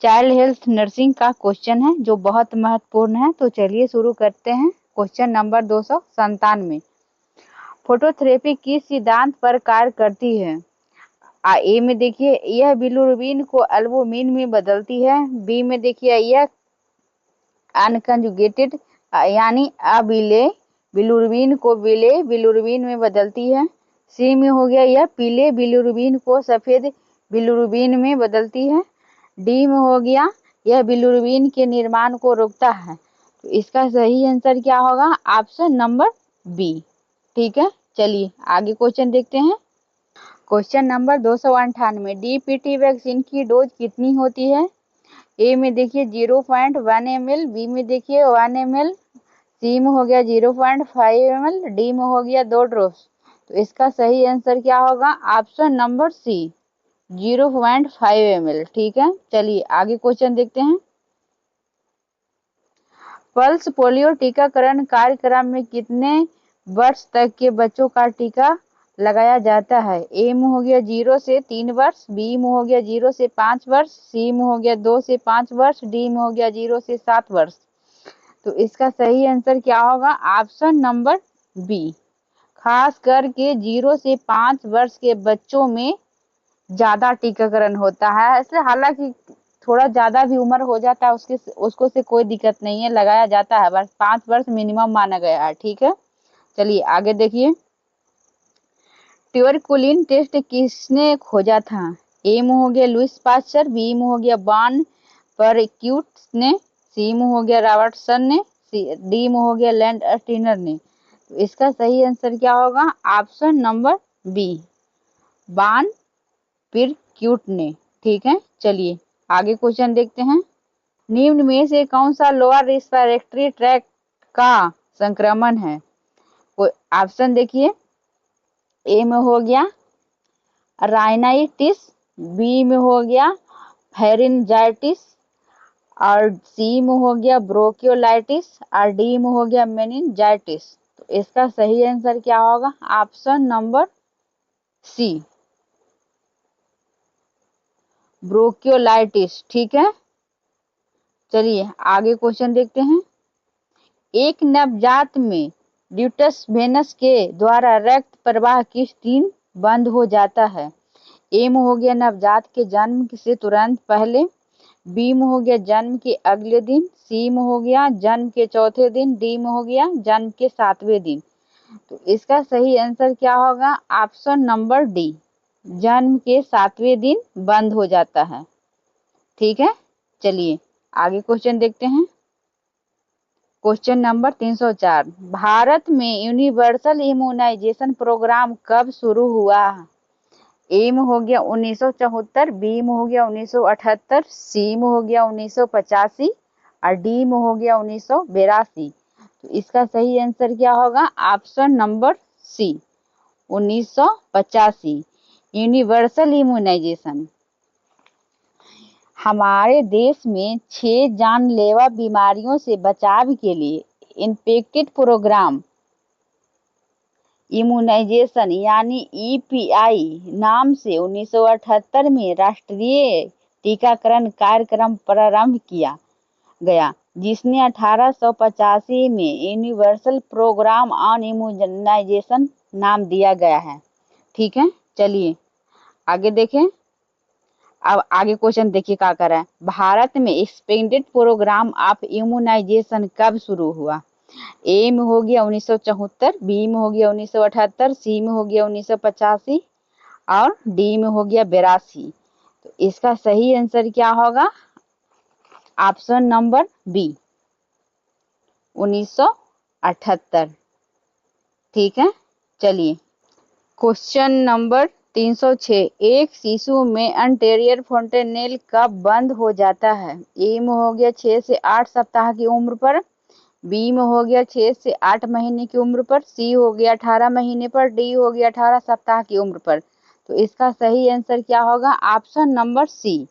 Child health nursing का question है जो बहुत महत्वपूर्ण है। तो चलिए शुरू करते हैं। क्वेश्चन नंबर 297, फोटोथेरेपी किस सिद्धांत पर कार्य करती है? ए में देखिए यह बिलिरुबिन को एल्बुमिन में बदलती है। बी में देखिए यह अनकंजुगेटेड यानी अबिले बिलिरुबिन को विले बिलिरुबिन में बदलती है। सी में हो गया यह पीले बिलिरुबिन को सफेद बिलिरुबिन में बदलती है। डी में हो गया यह बिलिरुबिन के निर्माण को रोकता है। तो इसका सही आंसर क्या होगा? Option number B. ठीक है, चलिए आगे क्वेश्चन देखते हैं। क्वेश्चन नंबर 298, डीपीटी वैक्सीन की डोज कितनी होती है? ए में देखिए 0.1 ml, बी में देखिए 1 ml, सी में हो गया 0.5 ml, डी में हो गया 2 ड्रॉप्स। तो इसका सही आंसर क्या होगा? Option number C 0.5 ml। ठीक है, चलिए आगे क्वेश्चन देखते हैं। पल्स पोलियो टीकाकरण कार्यक्रम में कितने वर्ष तक के बच्चों का टीका लगाया जाता है? ए में हो गया 0 से 3 वर्ष, बी में हो गया 0 से 5 वर्ष, सी में हो गया 2 से 5 वर्ष, डी में हो गया 0 से 7 वर्ष। तो इसका सही आंसर क्या होगा? Option number B. खास करके 0 से 5 वर्ष के बच्चों में ज्यादा टीकाकरण होता है। ऐसे हालांकि थोड़ा ज्यादा भी उम्र हो जाता है उसको से कोई दिक्कत नहीं है, लगाया जाता है, बस 5 वर्ष मिनिमम माना गया है। ठीक है, चलिए आगे देखिए। ट्यूबरकुलिन टेस्ट किसने खोजा था? ए में हो गया लुइस पास्चर, बी में हो गया बॉन परक्यूट ने, सी में हो गया रॉबर्टसन ने, डी में हो गया लैंड स्टीनर ने। तो इसका सही आंसर क्या होगा? ऑप्शन नंबर बी, बॉन परक्यूट ने। ठीक है, चलिए आगे क्वेश्चन देखते हैं। निम्न में से कौन सा लोअर रेस्पिरेटरी ट्रैक्ट का संक्रमण है? ऑप्शन देखिए, ए में हो गया राइनाइटिस, बी में हो गया फेरिंजाइटिस, और सी में हो गया ब्रोंकियोलाइटिस, और डी में हो गया मेनिंजाइटिस। तो इसका सही आंसर क्या होगा? Option number C, bronchiolitis. ठीक है, चलिए आगे क्वेश्चन देखते हैं। एक नवजात में ड्यूटस वेनस के द्वारा रक्त प्रवाह किस दिन बंद हो जाता है? ए में हो गया नवजात के जन्म से तुरंत पहले, बी में हो गया जन्म के अगले दिन, सी में हो गया जन्म के चौथे दिन, डी में हो गया जन्म के 7वें दिन। तो इसका सही आंसर क्या होगा? ऑप्शन नंबर डी, जन्म के 7वें दिन बंद हो जाता है। ठीक है, चलिए आगे क्वेश्चन देखते हैं। क्वेश्चन नंबर 304, भारत में यूनिवर्सल इम्यूनाइजेशन प्रोग्राम कब शुरू हुआ? ए में हो गया 1974, बी में हो गया 1978, सी में हो गया 1985, और डी में हो गया 1982। तो इसका सही आंसर क्या होगा? Option number C, 1985। Universal immunisation हमारे देश में 6 जानलेवा बीमारियों से बचाव के लिए इन्फेक्टेड प्रोग्राम इम्यूनाइजेशन यानी ईपीआई नाम से 1978 में राष्ट्रीय टीकाकरण कार्यक्रम प्रारंभ किया गया, जिसने 1885 में यूनिवर्सल प्रोग्राम ऑन इम्यूनाइजेशन नाम दिया गया है। ठीक है, चलिए आगे देखें। अब आगे क्वेश्चन देखिए क्या कर रहा है। भारत में एक्सपेंडेड प्रोग्राम ऑफ इम्यूनाइजेशन कब शुरू हुआ? ए में हो गया 1974, बी में हो गया 1978, सी में हो गया 1985, और डी में हो गया 82। तो इसका सही आंसर क्या होगा? Option number B, 1978। ठीक है, चलिए क्वेश्चन नंबर 306, एक शिशु में एंटेरियर फोंटेनेल कब बंद हो जाता है? ए में हो गया 6 से 8 सप्ताह की उम्र पर, बी में हो गया 6 से 8 महीने की उम्र पर, सी हो गया 18 महीने पर, डी हो गया 18 सप्ताह की उम्र पर। तो इसका सही आंसर क्या होगा? ऑप्शन नंबर सी,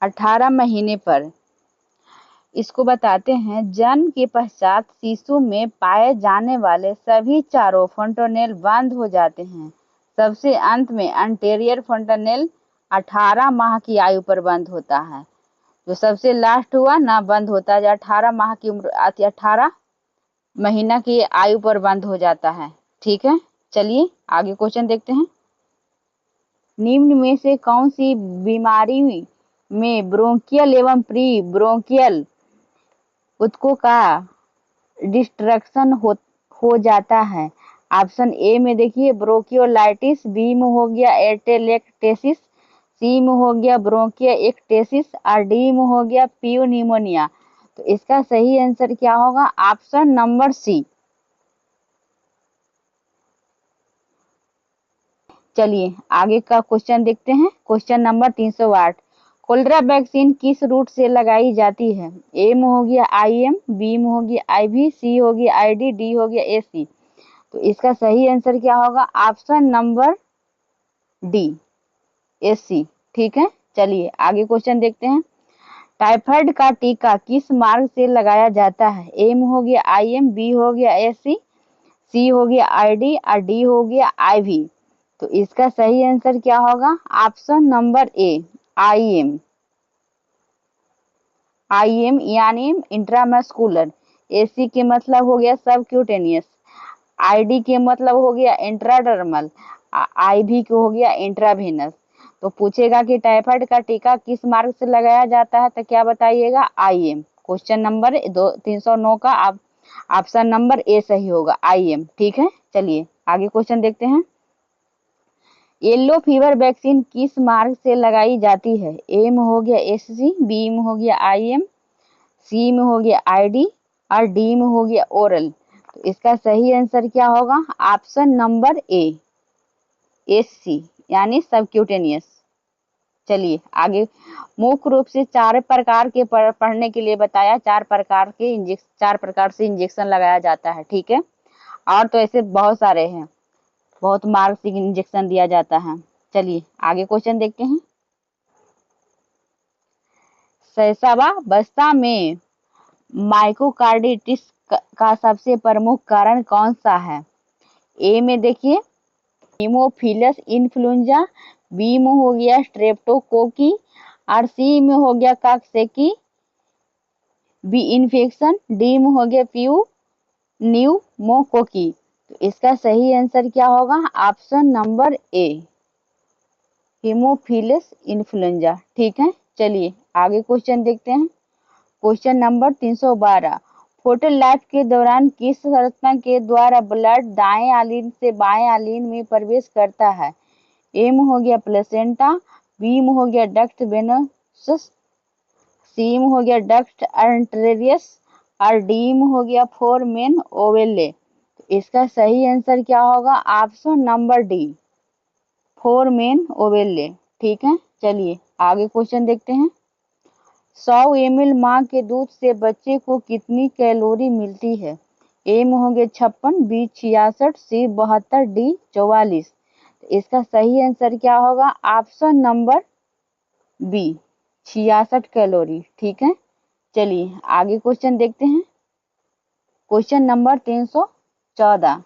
18 महीने पर। इसको बताते हैं, जन्म के पश्चात शिशु में पाए जाने वाले सभी चारों फोंटेनेल बंद हो जाते हैं। सबसे अंत में एंटेरियर फोंटेनेल 18 माह की आयु पर बंद होता है। जो सबसे लास्ट हुआ ना बंद होता है, जो 18 माह की उम्र आती, 18 महीना की आयु पर बंद हो जाता है। ठीक है, चलिए आगे क्वेश्चन देखते हैं। निम्न में से कौन सी बीमारी में ब्रोंकियल एवं प्री ब्रोंकियल ऊतकों का डिस्ट्रक्शन हो जाता है? ऑप्शन ए में देखिए ब्रोंकियोलाइटिस, बी में हो गया एटेलेक्टेसिस, सी में हो गया ब्रोंकियोएक्टेसिस और डी में हो गया प्यूनिमोनिया। तो इसका सही आंसर क्या होगा? Option number C. चलिए आगे का क्वेश्चन देखते हैं। क्वेश्चन नंबर 308, कोलेरा वैक्सीन किस रूट से लगाई जाती है? ए में हो गया IM, बी में हो गया IV, सी हो गया ID, डी हो गया AC। तो इसका सही आंसर क्या होगा? Option number D, AC। ठीक है, चलिए आगे क्वेश्चन देखते हैं। टाइफाइड का टीका किस मार्ग से लगाया जाता है? ए में हो गया IM, बी हो गया AC, सी हो गया ID और डी हो गया IV। तो इसका सही आंसर क्या होगा? ऑप्शन नंबर ए, IM। IM यानी इंट्रामस्कुलर, AC के मतलब हो गया सबक्यूटेनियस, ID के मतलब हो गया इंट्राडर्मल, IV के हो गया इंट्रावेनस। तो पूछेगा कि टाइफाइड का टीका किस मार्ग से लगाया जाता है, तो क्या बताइएगा? IM। क्वेश्चन नंबर 309 का ऑप्शन नंबर ए सही होगा, IM। ठीक है, चलिए आगे क्वेश्चन देखते हैं। येलो फीवर वैक्सीन किस मार्ग से लगाई जाती है? ए में हो गया SC, बी में हो गया IM, सी में हो गया ID और डी में हो गया ओरल। तो इसका सही आंसर क्या होगा? ऑप्शन नंबर ए, SC यानी सबक्यूटेनियस। चलिए आगे, मुख्य रूप से 4 प्रकार के पढ़ने के लिए बताया, 4 प्रकार से इंजेक्शन लगाया जाता है। ठीक है, और तो ऐसे बहुत सारे हैं, बहुत मार्ग से इंजेक्शन दिया जाता है। चलिए आगे क्वेश्चन देखते हैं। शैशवावस्था में मायोकार्डिटिस का सबसे प्रमुख कारण कौन सा है? ए में देखिए हीमोफिलस इन्फ्लुएंजा, बी में हो गया स्ट्रेप्टोकोकी और सी में हो गया कॉक्सेकी बी इन्फेक्शन, डी में हो गया न्यूमोकोकी। तो इसका सही आंसर क्या होगा? ऑप्शन नंबर ए, हीमोफिलस इन्फ्लुएंजा। ठीक है, चलिए आगे क्वेश्चन देखते हैं। क्वेश्चन नंबर 312, फोटल लाइफ के दौरान किस संरचना के द्वारा ब्लड दाएं आलिन से बाएं आलिन में प्रवेश करता है? ए में हो गया प्लेसेंटा, बी में हो गया डक्ट वेनोसस, सी में हो गया डक्ट आर्टेरियस और डी में हो गया फोरमेन ओवेले। तो इसका सही आंसर क्या होगा? Option number D, foramen ovale. ठीक है, चलिए आगे क्वेश्चन देखते हैं। 100 ml मां के दूध से बच्चे को कितनी कैलोरी मिलती है? ए में हो गया 56, बी 66, सी 72, डी 44। इसका सही आंसर क्या होगा? Option number B, 66 calorie. ठीक है, चलिए आगे क्वेश्चन देखते हैं। क्वेश्चन नंबर 314,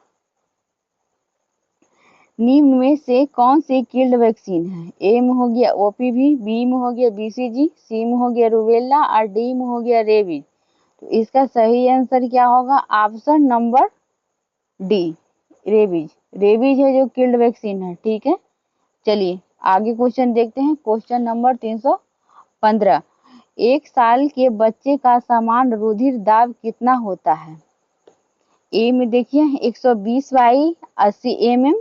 निम्न में से कौन सी किल्ड वैक्सीन है? ए में हो गया OPV, बी में हो गया BCG, सी में हो गया रूबेला और डी में हो गया रेबीज। तो इसका सही आंसर क्या होगा? Option number D, rabies. Rabies है जो किल्ड वैक्सीन है। ठीक है, चलिए आगे क्वेश्चन देखते हैं। क्वेश्चन नंबर 315, 1 साल के बच्चे का सामान्य रुधिर दाब कितना होता है? ए में देखिए 120/80 mm,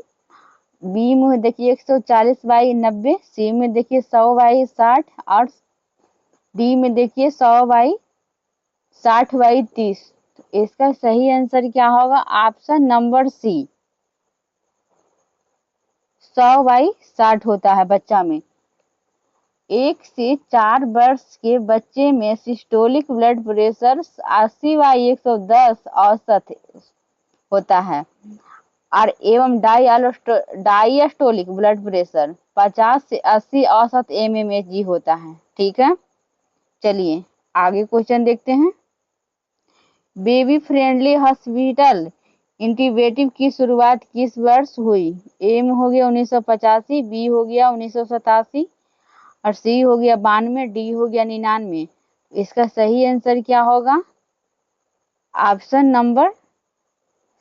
बी में देखिए 140/90, सी में देखिए 100/60 और डी में देखिए 100/60/30। तो इसका सही आंसर क्या होगा? ऑप्शन नंबर सी, 100/60 होता है बच्चा में। 1 से 4 वर्ष के बच्चे में सिस्टोलिक ब्लड प्रेशर 80/110 औसत होता है और एवं डायस्टोलिक ब्लड प्रेशर 50 से 80 औसत mmHg होता है। ठीक है, चलिए आगे क्वेश्चन देखते हैं। बेबी फ्रेंडली हॉस्पिटल इंटीग्रेटिव की शुरुआत किस वर्ष हुई? ए में हो गया 1985, बी हो गया 1987, और सी हो गया 92, डी हो गया 99। इसका सही आंसर क्या होगा? Option number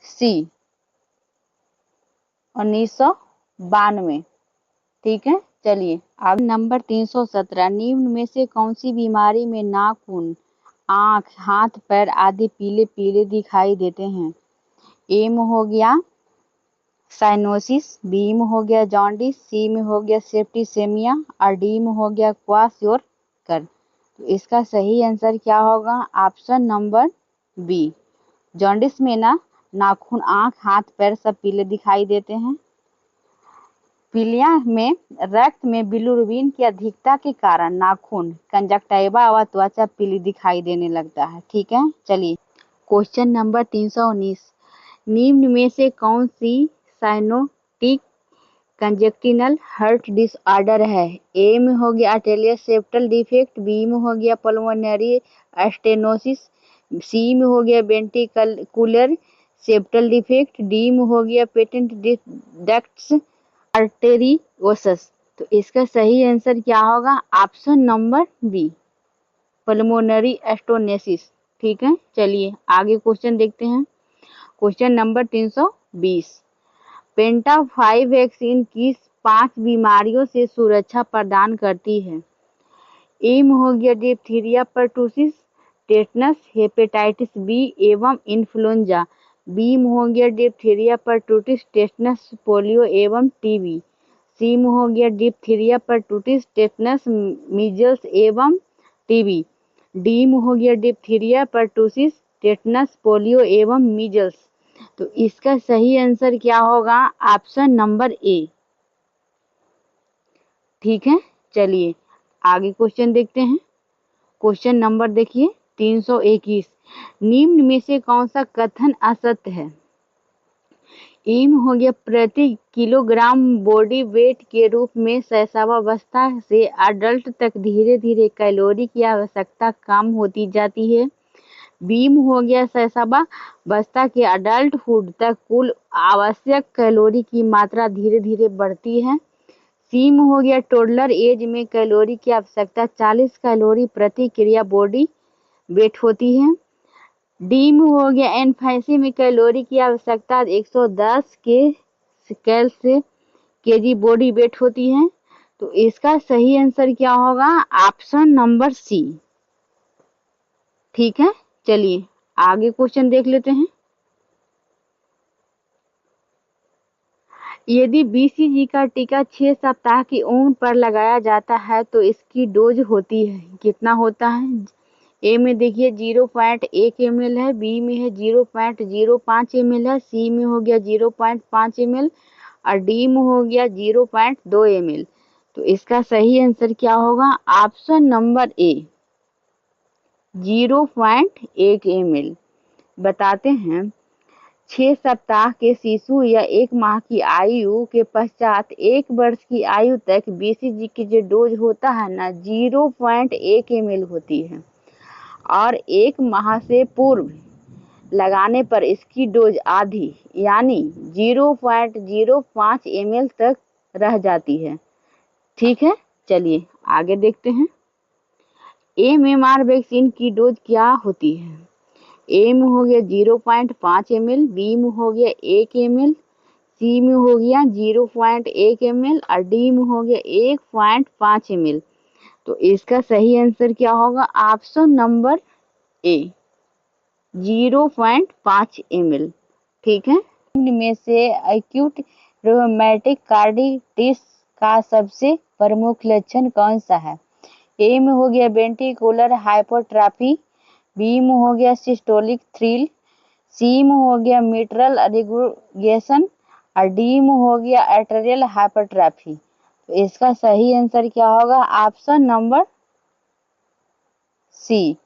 C, 1992। ठीक है, चलिए अब नंबर 317, निम्न में से कौन सी बीमारी में नाखून, आंख, हाथ, पैर आदि पीले पीले दिखाई देते हैं? ए में हो गया साइनोसिस, बी में हो गया जॉन्डिस, सी में हो गया सेप्टिसेमिया और डी में हो गया क्वाशयोरकर। तो इसका सही आंसर क्या होगा? Option number B. जॉन्डिस में ना नाखून, आंख, हाथ, पैर सब पीले दिखाई देते हैं। पीलिया में रक्त में बिलिरुबिन की अधिकता के कारण नाखून, कंजक्टिवा व त्वचा पीली दिखाई देने लगता है। ठीक है, चलिए क्वेश्चन नंबर 319, निम्न में से कौन सी साइनोटिक कंजेक्टिनल हार्ट डिसऑर्डर है? ए में हो गया अटेलिया सेप्टल डिफेक्ट, बी में हो गया पल्मोनरी स्टेनोसिस, सी में हो गया वेंट्रिकुलर सेप्टल डिफेक्ट, डी में हो गया पेटेंट डक्ट्स आर्टेरियोसस। तो इसका सही आंसर क्या होगा? Option number B, pulmonary stenosis. ठीक है, चलिए आगे क्वेश्चन देखते हैं। क्वेश्चन नंबर 320, पेंटा 5 वैक्सीन किस 5 बीमारियों से सुरक्षा प्रदान करती है? ए में हो गया diphtheria, pertussis, tetanus, hepatitis B एवं इन्फ्लुएंजा, बी में हो गया डिप्थीरिया, पर्टुसिस, टेटनस, पोलियो एवं टीबी, सी में हो गया डिप्थीरिया, पर्टुसिस, टेटनस, मीजल्स एवं टीबी, डी में हो गया डिप्थीरिया, पर्टुसिस, टेटनस, पोलियो एवं मीजल्स। तो इसका सही आंसर क्या होगा? Option number A. ठीक है, चलिए आगे क्वेश्चन देखते हैं। क्वेश्चन नंबर देखिए 321, निम्न में से कौन सा कथन असत्य है? ए में हो गया प्रति किलोग्राम बॉडी वेट के रूप में शैशवावस्था से अडल्ट तक धीरे धीरे कैलोरी की आवश्यकता कम होती जाती है, बी में हो गया शैशवावस्था के अडल्टहुड तक कुल आवश्यक कैलोरी की मात्रा धीरे धीरे बढ़ती है, सी में हो गया टोडलर एज में कैलोरी की आवश्यकता 40 कैलोरी प्रति क्रिया बॉडी वेट होती है, डी में हो गया इन्फेंसी में कैलोरी की आवश्यकता 110 कैल से केजी बॉडी वेट होती है। तो इसका सही आंसर क्या होगा? Option number C. ठीक है, चलिए आगे क्वेश्चन देख लेते हैं। यदि बीसीजी का टीका 6 सप्ताह की उम्र पर लगाया जाता है तो इसकी डोज होती है, कितना होता है? ए में देखिए 0.1 ml है, बी में है 0.05 ml है, सी में हो गया 0.5 ml और डी में हो गया 0.2 ml। तो इसका सही आंसर क्या होगा? ऑप्शन नंबर ए, 0.1 ml। बताते हैं, 6 सप्ताह के शिशु या 1 माह की आयु के पश्चात 1 वर्ष की आयु तक बीसीजी की जो डोज होता है ना 0.1 ml होती है और 1 माह से पूर्व लगाने पर इसकी डोज आधी यानी 0.05 ml तक रह जाती है। ठीक है, चलिए आगे देखते हैं। एमएमआर वैक्सीन की डोज क्या होती है? ए में हो गया 0.5 ml, बी में हो गया 1 ml, सी में हो गया 0.1 ml और डी में हो गया 1.5 ml। तो इसका सही आंसर क्या होगा? ऑप्शन नंबर ए, 0.5 ml। ठीक है, इनमें से एक्यूट रोमेटिक कार्डिटिस का सबसे प्रमुख लक्षण कौन सा है? ए में हो गया वेंट्रिकुलर हाइपोट्रॉफी, बी में हो गया सिस्टोलिक थ्रिल, सी में हो गया मिट्रल रिगुलेशन और डी में हो गया आर्टेरियल हाइपरट्रॉफी। तो इसका सही आंसर क्या होगा? Option number C.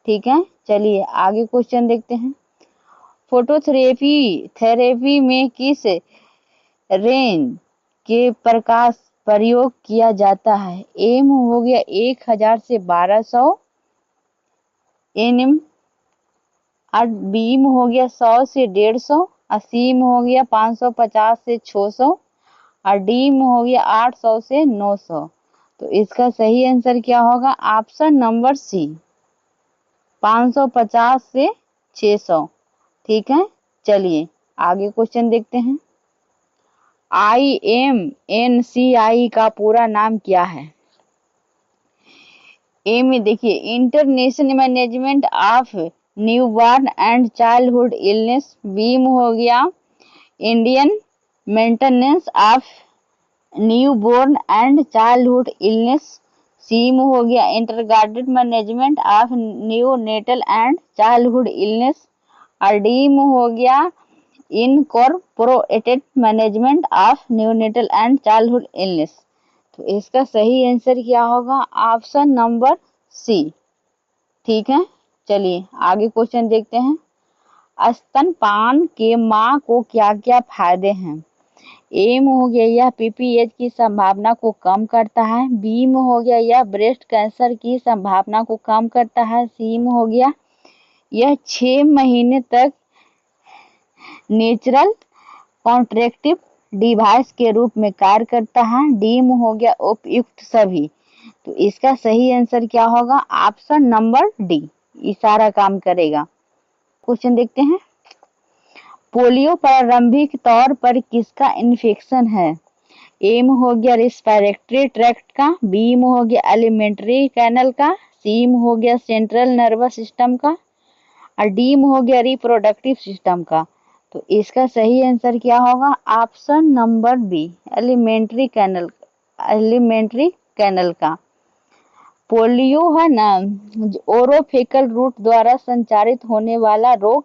ठीक है, चलिए आगे क्वेश्चन देखते हैं। फोटोथेरेपी में किस रेंज के प्रकाश प्रयोग किया जाता है? ए में हो गया 1000 से 1200 nm और बी में हो गया 100 से 150 और सी में हो गया 550 से 600 और डी में हो गया 800 से 900। तो इसका सही आंसर क्या होगा? ऑप्शन नंबर सी, 550 से 600। ठीक है, चलिए आगे क्वेश्चन देखते हैं। IMNCI का पूरा नाम क्या है? ए में देखिए, international management of newborn and childhood illness. B में हो गया Indian maintenance of newborn and childhood illness. C में हो गया integrated management of neonatal and childhood illness. और डी में हो गया incorporated management of neonatal and childhood illness. तो इसका सही आंसर क्या होगा? Option number C. ठीक है, चलिए आगे क्वेश्चन देखते हैं। स्तनपान के माँ को क्या क्या फायदे हैं? ए में हो गया यह पीपीएच की संभावना को कम करता है। बी में हो गया यह ब्रेस्ट कैंसर की संभावना को कम करता है। सी में हो गया यह 6 महीने तक नेचुरल कॉन्ट्रेक्टिव डिवाइस के रूप में कार्य करता है। डी में हो गया उपयुक्त सभी। तो इसका सही आंसर क्या होगा? ऑप्शन नंबर डी, इशारा काम करेगा। क्वेश्चन देखते हैं। पोलियो प्रारंभिक तौर पर किसका इन्फेक्शन है? ए में हो गया रेस्पिरेटरी ट्रैक्ट का। बी में हो गया एलिमेंट्री कैनल का। सी में हो गया सेंट्रल नर्वस सिस्टम का। और डी में हो गया रिप्रोडक्टिव सिस्टम का। तो इसका सही आंसर क्या होगा? Option number B, alimentary canal, alimentary canal का। पोलियो है ना, ओरोफेकल रूट द्वारा संचारित होने वाला रोग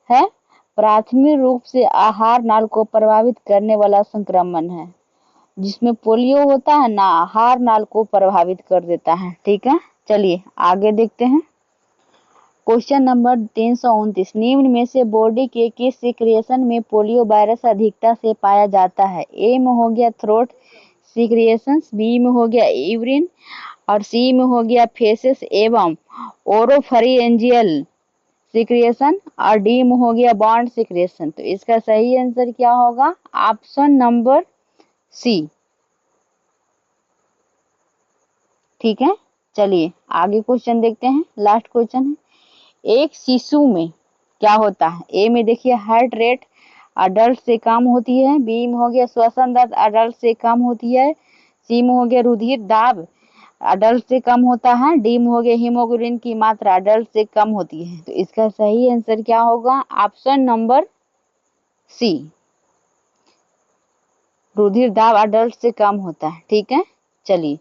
है। प्राथमिक रूप से आहार नाल को प्रभावित करने वाला संक्रमण है। जिसमें पोलियो होता है ना, आहार नाल को प्रभावित कर देता है। ठीक है, चलिए आगे देखते हैं। क्वेश्चन नंबर 329, निम्न में से बॉडी के किस सिक्रिएशन में पोलियो वायरस अधिकता से पाया जाता है? ए में हो गया थ्रोट सिक्रिएशंस। बी में हो गया यूरिन। और सी में हो गया फेसेस एवं ओरोफैरिंजियल सिक्रिएशन। और डी में हो गया बॉन्ड सिक्रिएशन। तो इसका सही आंसर क्या होगा? Option number C. ठीक है, चलिए आगे क्वेश्चन देखते हैं। लास्ट क्वेश्चन है, एक शिशु में क्या होता है? ए में देखिए हार्ट रेट अडल्ट से कम होती है। बी में हो गया श्वसन दर अडल्ट से कम होती है। सी में हो गया रुधिर दाब अडल्ट से कम होता है। डी में हो गया हीमोग्लोबिन की मात्रा अडल्ट से कम होती है। तो इसका सही आंसर क्या होगा? ऑप्शन नंबर सी, रुधिर दाब अडल्ट से कम होता है। ठीक है, चलिए